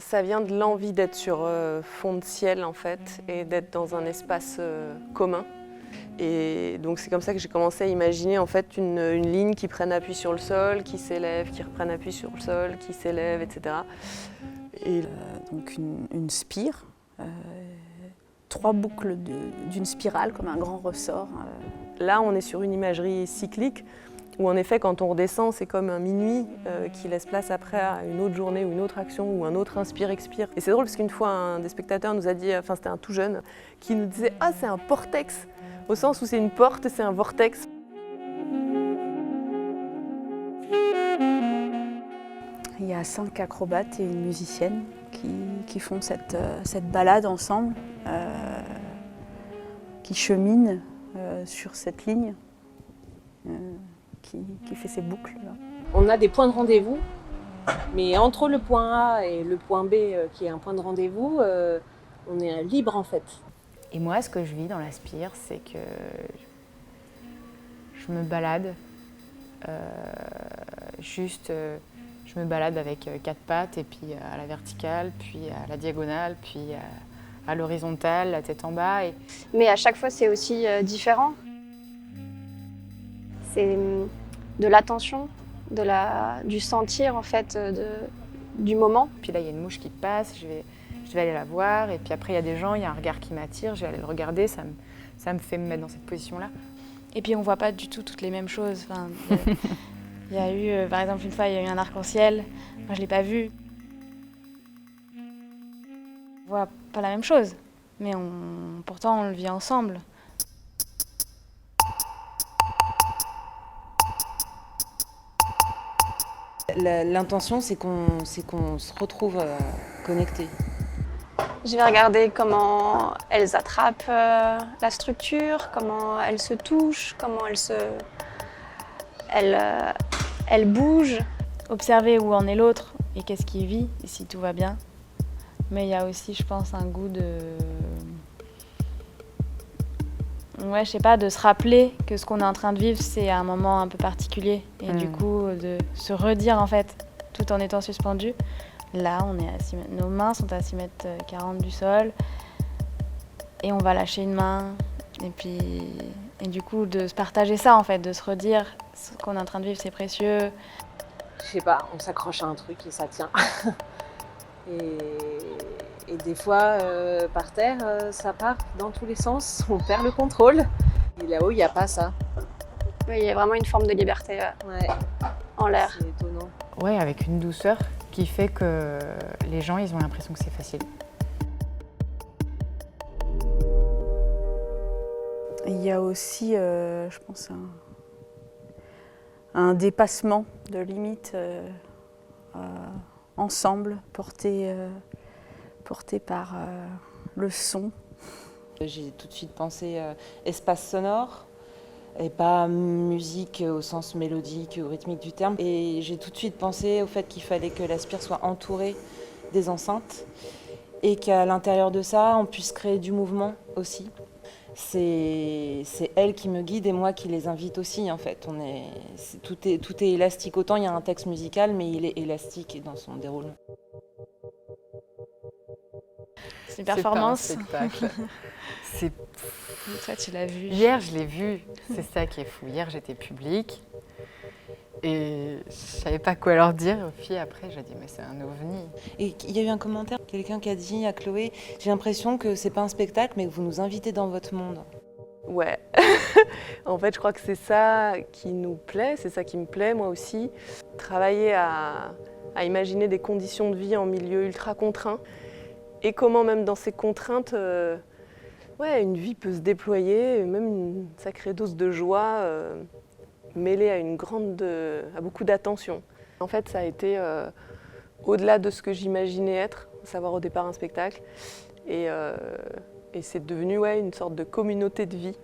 Ça vient de l'envie d'être sur fond de ciel en fait et d'être dans un espace commun. Et donc c'est comme ça que j'ai commencé à imaginer en fait une ligne qui prenne appui sur le sol, qui s'élève, qui reprenne appui sur le sol, qui s'élève, etc. Et donc une spire, 3 boucles d'une spirale comme un grand ressort. Là on est sur une imagerie cyclique où en effet quand on redescend c'est comme un minuit qui laisse place après à une autre journée ou une autre action ou un autre inspire-expire. Et c'est drôle parce qu'une fois un des spectateurs nous a dit, enfin c'était un tout jeune, qui nous disait « Ah c'est un portex !» au sens où c'est une porte, c'est un vortex. Il y a 5 acrobates et une musicienne qui font cette balade ensemble, qui cheminent sur cette ligne, qui fait ces boucles. Là. On a des points de rendez-vous, mais entre le point A et le point B, qui est un point de rendez-vous, on est libre en fait. Et moi, ce que je vis dans la spire, c'est que je me balade, je me balade avec 4 pattes, et puis à la verticale, puis à la diagonale, puis à l'horizontale, la tête en bas. Mais à chaque fois, c'est aussi différent. C'est de l'attention, du sentir en fait, du moment. Puis là, il y a une mouche qui passe, je vais aller la voir, et puis après, il y a des gens, il y a un regard qui m'attire, je vais aller le regarder, ça me fait me mettre dans cette position-là. Et puis on voit pas du tout toutes les mêmes choses. Enfin, il y a eu, par exemple, une fois, il y a eu un arc-en-ciel, moi je l'ai pas vu. On voit pas la même chose, mais pourtant on le vit ensemble. L'intention, c'est qu'on se retrouve connectés. Je vais regarder comment elles attrapent la structure, comment elles se touchent, comment elles bougent. Observer où en est l'autre et qu'est-ce qu'il vit et si tout va bien. Mais il y a aussi, je pense, un goût ouais, je sais pas, de se rappeler que ce qu'on est en train de vivre, c'est un moment un peu particulier. Et du coup, de se redire, en fait, tout en étant suspendu. Là, on est à 6 mètres, nos mains sont à 6 mètres 40 du sol. Et on va lâcher une main. Et du coup, de se partager ça, en fait, de se redire ce qu'on est en train de vivre, c'est précieux. Je sais pas, on s'accroche à un truc et ça tient. Et des fois, par terre, ça part dans tous les sens, on perd le contrôle. Et là-haut, il n'y a pas ça. Oui, il y a vraiment une forme de liberté en l'air. C'est étonnant. Ouais, avec une douceur qui fait que les gens, ils ont l'impression que c'est facile. Il y a aussi, je pense, un dépassement de limites ensemble, porté par le son. J'ai tout de suite pensé espace sonore et pas musique au sens mélodique ou rythmique du terme. Et j'ai tout de suite pensé au fait qu'il fallait que la spire soit entourée des enceintes et qu'à l'intérieur de ça, on puisse créer du mouvement aussi. C'est elles qui me guident et moi qui les invite aussi en fait. Tout est élastique. Autant il y a un texte musical, mais il est élastique dans son déroulement. C'est une performance. C'est pas un spectacle. Toi, tu l'as vu. Hier, je l'ai vu. C'est ça qui est fou. Hier, j'étais publique et je savais pas quoi leur dire. Et puis après, j'ai dit mais c'est un ovni. Et il y a eu un commentaire, quelqu'un qui a dit à Chloé, j'ai l'impression que c'est pas un spectacle, mais que vous nous invitez dans votre monde. Ouais, en fait je crois que c'est ça qui nous plaît, c'est ça qui me plaît moi aussi. Travailler à imaginer des conditions de vie en milieu ultra contraint et comment même dans ces contraintes, une vie peut se déployer, même une sacrée dose de joie mêlée à beaucoup d'attention. En fait ça a été au-delà de ce que j'imaginais être, à savoir au départ un spectacle. Et c'est devenu une sorte de communauté de vie.